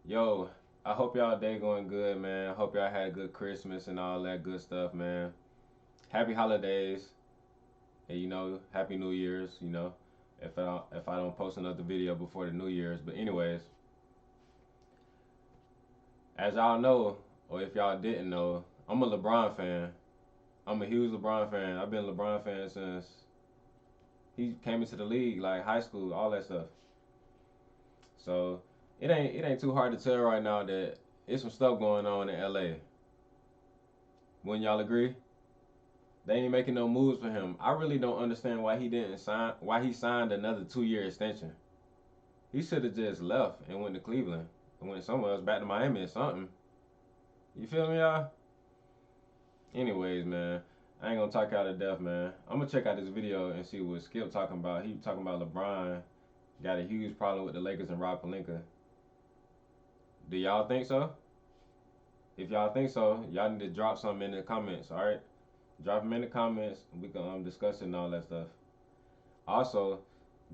Yo, I hope y'all day going good, man. I hope y'all had a good Christmas and all that good stuff, man. Happy holidays, and Happy New Year's. If I don't post another video before the New Year's, but anyways, as y'all know, or if y'all didn't know, I'm a LeBron fan. I'm a huge LeBron fan. I've been a LeBron fan since he came into the league, like high school, all that stuff. So it ain't too hard to tell right now that there's some stuff going on in LA. Wouldn't y'all agree? They ain't making no moves for him. I really don't understand why he signed another 2 year extension. He should have just left and went to Cleveland and went somewhere else, back to Miami or something. You feel me, y'all? Anyways, man, I ain't gonna talk out of death, man. I'm gonna check out this video and see what Skip talking about. He talking about LeBron got a huge problem with the Lakers and Rob Pelinka. Do y'all think so? If y'all think so, y'all need to drop something in the comments, all right? Drop them in the comments. We can discuss it and all that stuff. Also,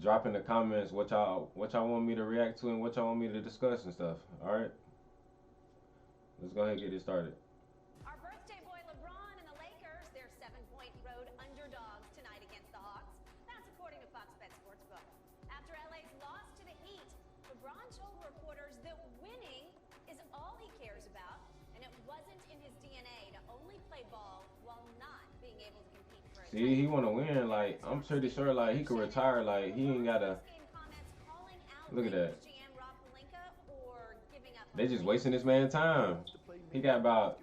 drop in the comments what y'all want me to react to and what y'all want me to discuss and stuff. All right, let's go ahead and get this started. Our birthday boy LeBron and the Lakers, they're 7-point road underdogs tonight against the Hawks. That's according to Fox Bet Sportsbook. After LA's loss to the Heat, LeBron told reporters that winning is all he cares about, and it wasn't in his DNA to only play ball while not being able to compete for a See, he title. want to win. Like, I'm pretty sure like he could retire. Like, he ain't gotta. Look at that. They just wasting this man time. He got about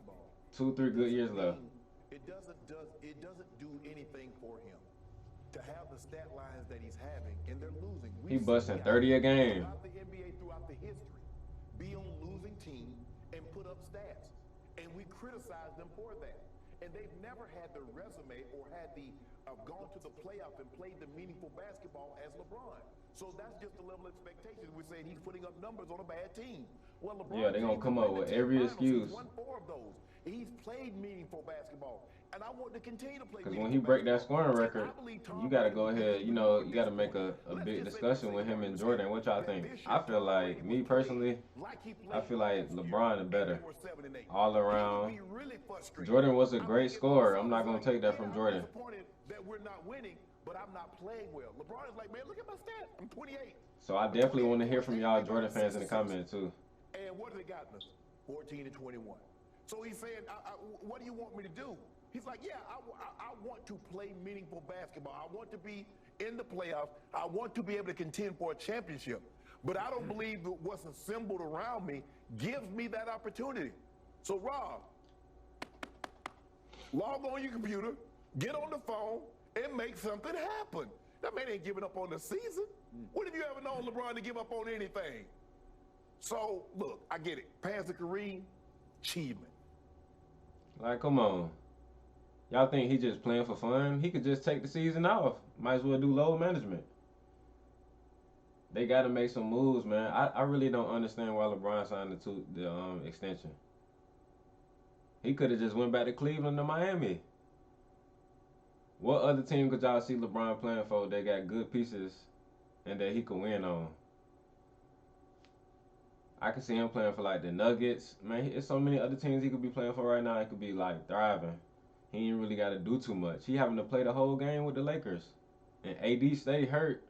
2, 3 good years left. It doesn't do anything for him to have the stat lines that he's having, and they're losing. He We've seen busting guys 30 a game. throughout the NBA, throughout the history, be on losing team and put up stats, and we criticize them for that. And they've never had the resume or had the gone to the playoffs and played the meaningful basketball as LeBron. So that's just the level of expectation. We're saying he's putting up numbers on a bad team. Well, Yeah, LeBron they gonna James has come been up in the with 10 every finals. He's excuse. won 4 of those. He's played meaningful basketball, and I want to continue to play Cause when he meaningful break that basketball. scoring And I record, believe you Tom gotta Brady go will be ahead. more You gotta make disappointed. a Let's big just say, for the discussion sake with of him and argument's sake, Jordan. What y'all that think? this year I feel Tom Brady like was me playing personally, like he I played feel like last year, LeBron is and they better were 7-8. all He would around. be really frustrated. Jordan was a I great think if scorer. I'm not Minnesota's gonna like, take that yeah, from I'm Jordan. disappointed that we're not winning, but I'm not playing well. LeBron is like, man, look at my stats. I'm 28. So I I'm definitely 28 want to hear points. from They y'all got Jordan fans in the 66. comments too. And what have they gotten us? 14 and 21. So he's saying, what do you want me to do? He's like, yeah, I want to play meaningful basketball. I want to be in the playoffs. I want to be able to contend for a championship. But I don't believe that what's assembled around me gives me that opportunity. So, Rob, log on your computer, get on the phone, and make something happen. That man ain't giving up on the season. When have you ever known LeBron to give up on anything? So, look, I get it. Pass the Kareem, achievement. Like, come on. Y'all think he just playing for fun? He could just take the season off. Might as well do load management. They got to make some moves, man. I really don't understand why LeBron signed the extension. He could have just went back to Cleveland or Miami. What other team could y'all see LeBron playing for? They got good pieces and that he could win on. I could see him playing for like the Nuggets. Man, it's so many other teams he could be playing for right now. He could be like thriving. He ain't really got to do too much. He having to play the whole game with the Lakers, and AD stay hurt.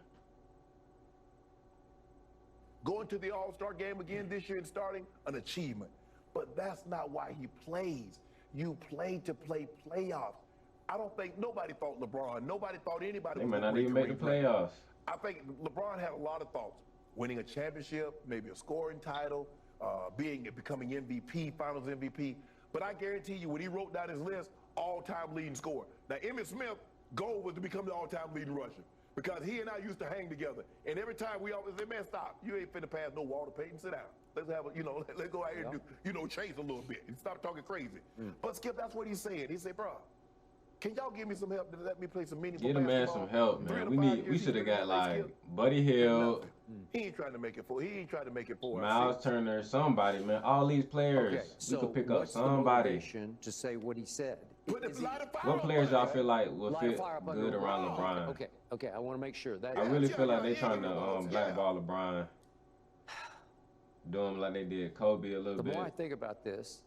Going to the All-Star game again this year and starting, an achievement. But that's not why he plays. You play to play playoffs. I don't think nobody thought LeBron, nobody thought anybody They was might going to not break even make the Kareem's record. playoffs. I think LeBron had a lot of thoughts. Winning a championship, maybe a scoring title, becoming MVP, Finals MVP. But I guarantee you, when he wrote down his list, all-time leading scorer. Now, Emmitt Smith goal was to become the all-time leading rusher because he and I used to hang together. And every time we always say, man, stop. You ain't finna pass no Walter Payton. Sit down. Let's have a, let's go out here and do, chase a little bit and stop talking crazy. But Skip, that's what he said. He said, bro, can y'all give me some help to let me play some meaningful Get a man basketball? some help, 3 man. to We 5 need. years We he's should have been in got LA, like Skip. Buddy Hield, Nothing. He ain't trying to make it for. He ain't trying to make it for us. Miles Turner, somebody, man. All these players, Okay, we so could pick up what's the somebody. motivation to say what he said? Put Is a he- lot of fire What up players under y'all that. feel like will light a fit fire up under good around LeBron. LeBron? Okay, I want to make sure that. I really feel like yeah, they trying to yeah. blackball LeBron. do him like they did Kobe a little The bit. more I think about this,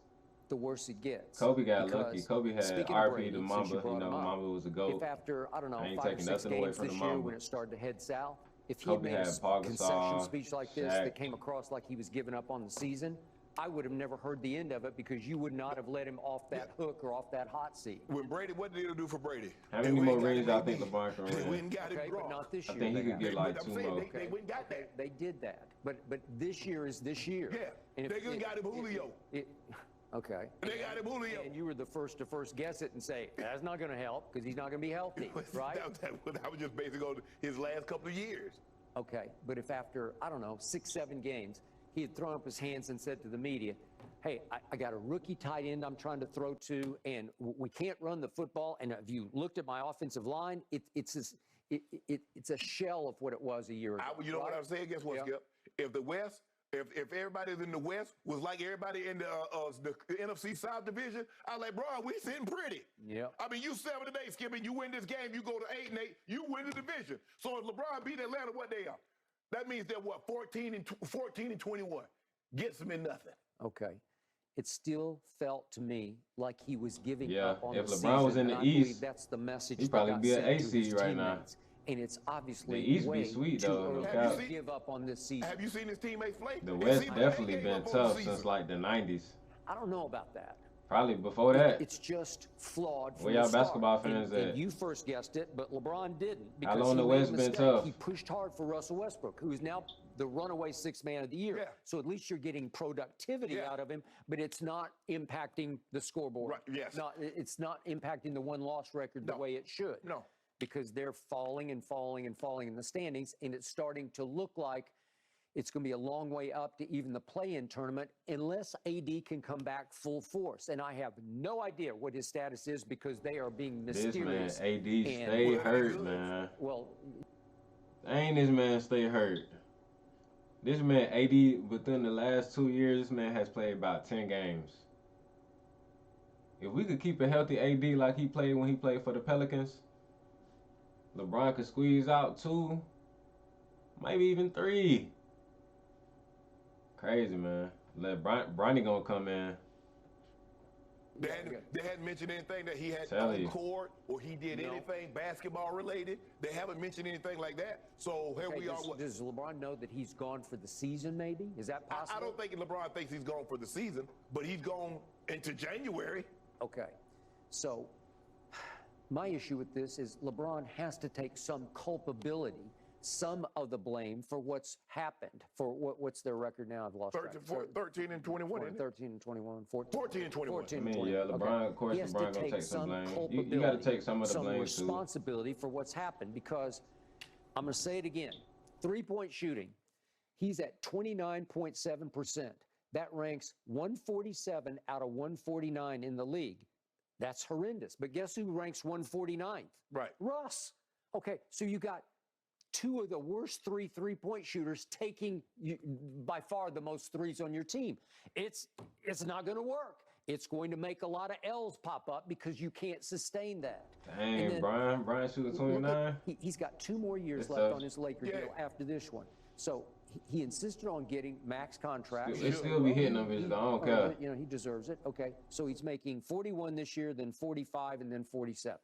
the worse it gets. Kobe got lucky. Because Kobe had speaking of RP Brady, to since Mamba. you brought him up, Mamba was a GOAT. if after, I don't know, I ain't 5 or taking 6 nothing away games from this the year Mamba. when it started to head south, if he Kobe had made had a Paul concession Gasol, speech like this Shaq. that came across like he was giving up on the season, I would have never heard the end of it because you would not have let him off that hook or off that hot seat. When Brady, what did it do for Brady? How many more rings y'all think LeBron can They went win? and got Okay, it but Gronk. not this I year. think he they could got get it. like But I'm 2 saying more. they went and got Okay, that. they did that, but this year is this year. Yeah, And they even got him Julio. Okay. They got him Julio. And you were the first to guess it and say that's not going to help because he's not going to be healthy, right? That was just basically on his last couple of years. Okay, but if after, I don't know, 6, 7 games, he had thrown up his hands and said to the media, hey, I got a rookie tight end I'm trying to throw to, and we can't run the football. And if you looked at my offensive line, it's a shell of what it was a year ago. You know what right? I'm saying? Guess what, Yeah. Skip? If the West, if everybody in the West was like everybody in the NFC South division, I'm like, bro, we sitting pretty. Yeah. I mean, you 7 today, Skip, and you win this game, you go to 8-8, you win the division. So if LeBron beat Atlanta, what they are? That means they're what, 14 and 21. Gets them in nothing. Okay. It still felt to me like he was giving Yeah, up on if the LeBron season. was in the and I believe East, that's the message he'd that probably got be an sent to AC his right now. teammates. And it's obviously The East be way sweet, too though, no early cap. to give up on this season. Have you seen his teammates play? The His West teammates, definitely they gave been up on the tough season. since like the 90s. I don't know about that. Probably before that. It's just flawed from Where the y'all start. basketball fans and at? you first guessed it, but LeBron didn't. How Because long he the made a West been mistake. tough? He pushed hard for Russell Westbrook, who is now the runaway 6th man of the year. Yeah. So at least you're getting productivity Yeah. out of him, but it's not impacting the scoreboard. Right, yes. It's not impacting the win-loss record the No. way it should. No. Because they're falling and falling and falling in the standings, and it's starting to look like it's going to be a long way up to even the play-in tournament unless AD can come back full force. And I have no idea what his status is because they are being This man, mysterious. AD, and- stay Well, hurt, good. man. Well, Ain't this man stay hurt? This man, AD, within the last 2 years, this man has played about 10 games. If we could keep a healthy AD like he played when he played for the Pelicans, LeBron could squeeze out 2, maybe even 3. Crazy, man. Bronny gonna come in. They hadn't mentioned anything that he had Tell on you. court or he did No. anything basketball related. They haven't mentioned anything like that. So here okay, we are. does LeBron know that he's gone for the season, maybe? Is that possible? I don't think LeBron thinks he's gone for the season, but he's gone into January. Okay. So my issue with this is LeBron has to take some culpability, some of the blame for what's happened. For what's their record now? I've lost track. 13 and 21. isn't it? 13 and 21, 14 and 21. 14 I and mean, 21. yeah, LeBron, Okay. of course, He has LeBron to gonna take take some blame. You culpability, got to take some of the blame, too. responsibility for what's happened because I'm going to say it again. 3-point shooting, he's at 29.7%. That ranks 147 out of 149 in the league. That's horrendous. But guess who ranks 149th? Right. Russ. Okay, so you got 2 of the worst 3-point shooters taking by far the most threes on your team. It's not going to work. It's going to make a lot of L's pop up because you can't sustain that. Dang, And then- Brian shooting 29. He's got 2 more years It's left tough. on his Laker Yeah. deal after this one. So he insisted on getting max contract. It still be hitting him, I don't care. You know, he deserves it. Okay, so he's making 41 this year, then 45, and then 47.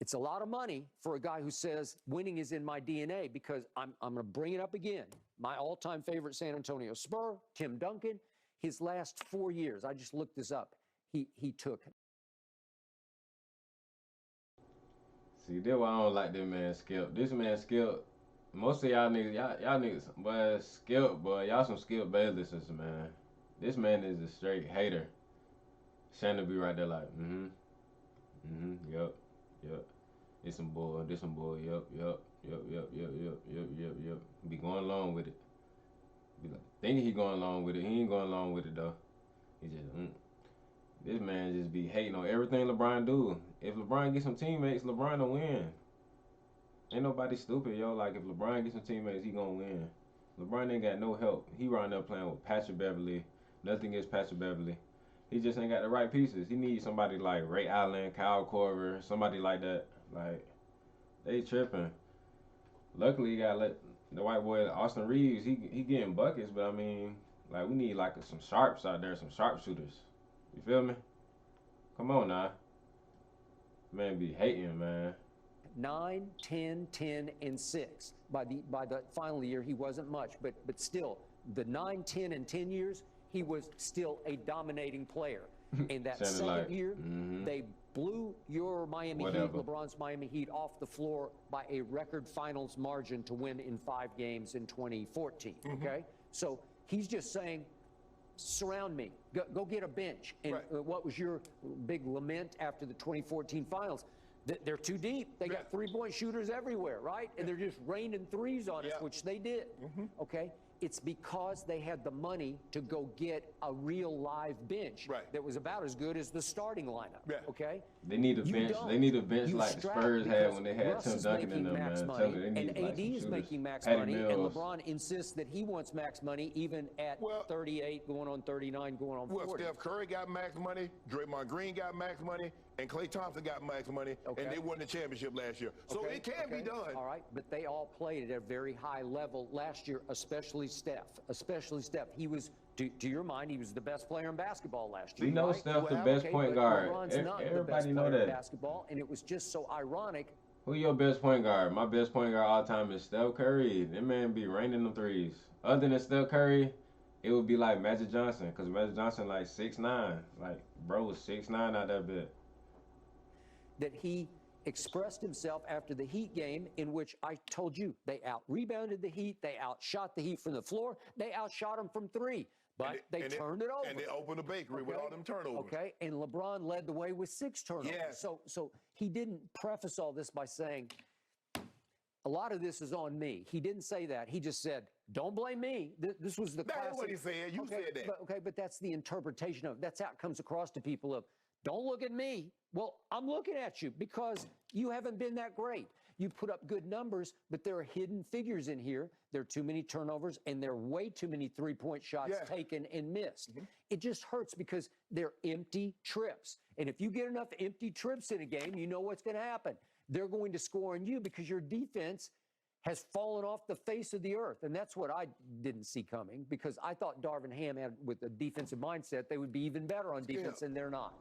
It's a lot of money for a guy who says winning is in my DNA because I'm going to bring it up again. My all-time favorite San Antonio Spur, Tim Duncan, his last 4 years, I just looked this up, he took. See, that's why I don't like this man Skip. This man Skip, most of y'all niggas, y'all niggas, boy, Skip, boy, y'all some Skip Baylesses, man. This man is a straight hater. Shannon be right there like, yep. This some boy, yep. Be going along with it. Be like, thinking he going along with it. He ain't going along with it though. He just, This man just be hating on everything LeBron do. If LeBron get some teammates, LeBron will win. Ain't nobody stupid, yo. Like, if LeBron get some teammates, he gonna win. LeBron ain't got no help. He running there playing with Patrick Beverly. Nothing against Patrick Beverly. He just ain't got the right pieces. He needs somebody like Ray Allen, Kyle Korver, somebody like that. Like, they tripping. Luckily, he got the white boy Austin Reeves, he getting buckets, but I mean, like we need like some sharps out there, some sharpshooters. You feel me? Come on now, man, be hating, man. 9, 10, 10, and 6. By the final year, he wasn't much, but still, the 9, 10, and 10 years, he was still a dominating player. And that Sounded second like, year, they blew your Miami Heat, LeBron's Miami Heat, off the floor by a record finals margin to win in 5 games in 2014. Okay, so he's just saying, surround me, go get a bench. And what was your big lament after the 2014 finals? They're too deep. They got three-point shooters everywhere, right? And they're just raining threes on us, which they did. Okay? It's because they had the money to go get a real live bench that was about as good as the starting lineup. Okay? They need a bench. They need a bench like the Spurs had when they had Tim Duncan in them, man. And AD is making max money, and LeBron insists that he wants max money even at 38, going on 39, going on 40. Well, Steph Curry got max money, Draymond Green got max money, and Klay Thompson got max money, and they won the championship last year. So it can be done. All right, but they all played at a very high level last year, especially Steph. He was, to your mind, he was the best player in basketball last year. We know Steph the best point guard. Everybody know that. Basketball, and it was just so ironic. Who your best point guard? My best point guard all time is Steph Curry. That man be raining them threes. Other than Steph Curry, it would be like Magic Johnson, because Magic Johnson like 6'9". Like, bro was 6'9" out that bit. That he expressed himself after the Heat game, in which I told you they out-rebounded the Heat, they outshot the Heat from the floor, they outshot them from 3, but they turned it over. And they opened the bakery with all them turnovers. Okay, and LeBron led the way with 6 turnovers. Yeah. So he didn't preface all this by saying, a lot of this is on me. He didn't say that. He just said, don't blame me. This was the classic. That's what he said. You said that. But that's the interpretation of, that's how it comes across to people of, don't look at me. Well, I'm looking at you because you haven't been that great. You put up good numbers, but there are hidden figures in here. There are too many turnovers, and there are way too many three-point shots taken and missed. It just hurts because they're empty trips. And if you get enough empty trips in a game, you know what's going to happen. They're going to score on you because your defense has fallen off the face of the earth. And that's what I didn't see coming, because I thought Darvin Ham had, with a defensive mindset, they would be even better on defense, and they're not.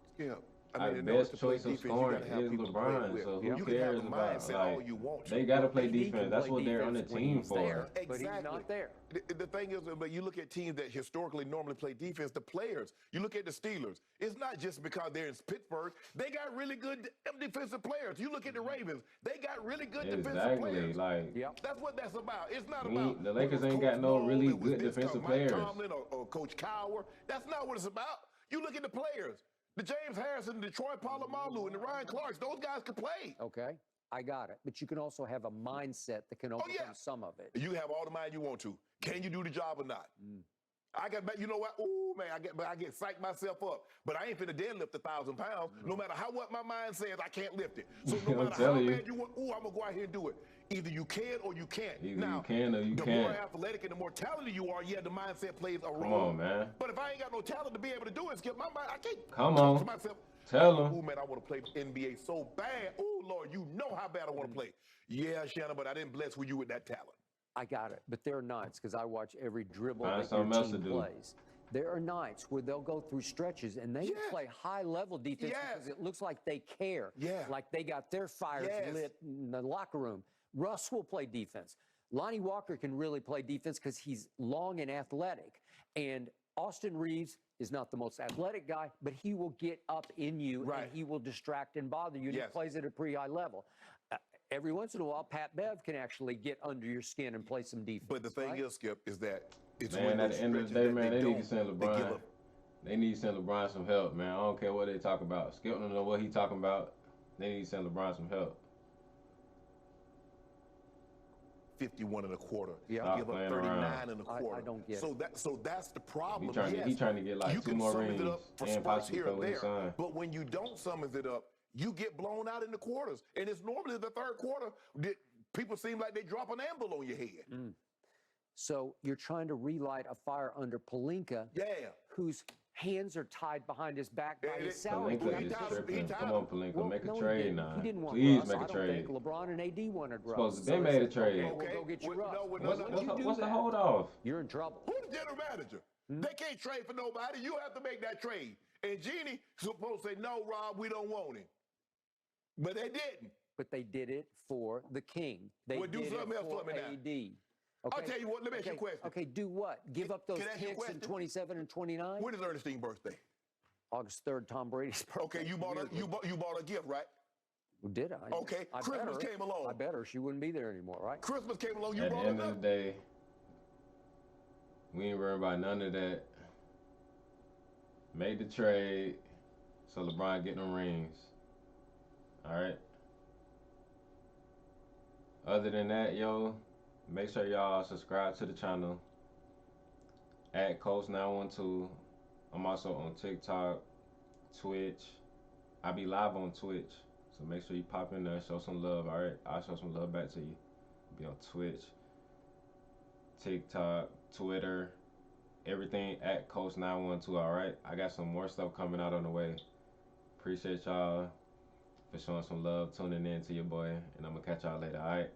I mean, the best choice of scoring is LeBron, so who cares about, like, they got to play defense. That's what they're on the team for. But he's not there. The thing is, but you look at teams that historically normally play defense, the players, you look at the Steelers, it's not just because they're in Pittsburgh. They got really good defensive players. You look at the Ravens, they got really good defensive players. Like, that's what that's about. It's not about the Lakers ain't got no really good defensive players. Mike Tomlin or Coach Cowher. That's not what it's about. You look at the players. The James Harrison, the Troy Polamalu, and the Ryan Clarks, those guys could play. Okay, I got it. But you can also have a mindset that can overcome some of it. You have all the mind you want to. Can you do the job or not? I got, you know what? Ooh, man, I get psyched myself up. But I ain't finna deadlift 1,000 pounds. No matter what my mind says, I can't lift it. So no matter how bad you want, I'm gonna go out here and do it. Either you can or you can't. You can or you can't. The more athletic and the more talented you are, the mindset plays a role. Come on, man. But if I ain't got no talent to be able to do it, Skip, my mind, I can't. Come on. To myself, tell them. Ooh, man, I want to play NBA so bad. Ooh, Lord, you know how bad I want to play. Yeah, Shannon, but I didn't bless you with that talent. I got it. But there are nights, because I watch every dribble that your team plays. There are nights where they'll go through stretches and they play high-level defense because it looks like they care. Like they got their fires lit in the locker room. Russ will play defense. Lonnie Walker can really play defense because he's long and athletic. And Austin Reeves is not the most athletic guy, but he will get up in you and he will distract and bother you. And he plays at a pretty high level. Every once in a while, Pat Bev can actually get under your skin and play some defense. But the thing is, Skip, is that it's man, at the end of the day, man, they need to send LeBron. They need to send LeBron some help, man. I don't care what they talk about. Skip don't know what he talking about. They need to send LeBron some help. 51 and a quarter. Give up 39 and a quarter. I don't get it. So that's the problem. He trying to get like 2 more rings and possibly here and there. But when you don't summons it up, you get blown out in the quarters. And it's normally the third quarter that people seem like they drop an amble on your head. So you're trying to relight a fire under Pelinka, who's hands are tied behind his back by And his it- salary Palinka cap. is tied- tripping. tied Come him. on, Palinka, Well, make a no, he trade didn't. now. He didn't want Please Russ. make I a don't trade. think LeBron and AD wanted Russ. Supposed to So be they made a said, trade. Okay, we'll go get you Well, Russ. no, well, Why no, would you do What's the that? hold off? You're in trouble. Who's the general manager? They can't trade for nobody. You have to make that trade. And Jeannie supposed to say, no, Rob, we don't want him. But they didn't. But they did it for the king. They Well, do did something it else for for me now. AD. I'll Okay? tell you what, let me ask you a Okay, question. Okay, do what? Give up those Can I ask you a picks in question? 27 and 29? When is Ernestine's birthday? August 3rd, Tom Brady's birthday. Okay, you bought a gift, right? Well, did I? Okay, I Christmas bet her. came along. I bet her. She wouldn't be there anymore, right? Christmas came along, you At the bought end a of the gift. day, we ain't worried about none of that. Made the trade, so LeBron getting them rings. All right. Other than that, yo, make sure y'all subscribe to the channel at Coach912. I'm also on TikTok, Twitch. I be live on Twitch, so make sure you pop in there, show some love. All right, I'll show some love back to you. Be on Twitch, TikTok, Twitter, everything at Coach912. All right, I got some more stuff coming out on the way. Appreciate y'all for showing some love, tuning in to your boy, and I'm gonna catch y'all later. All right.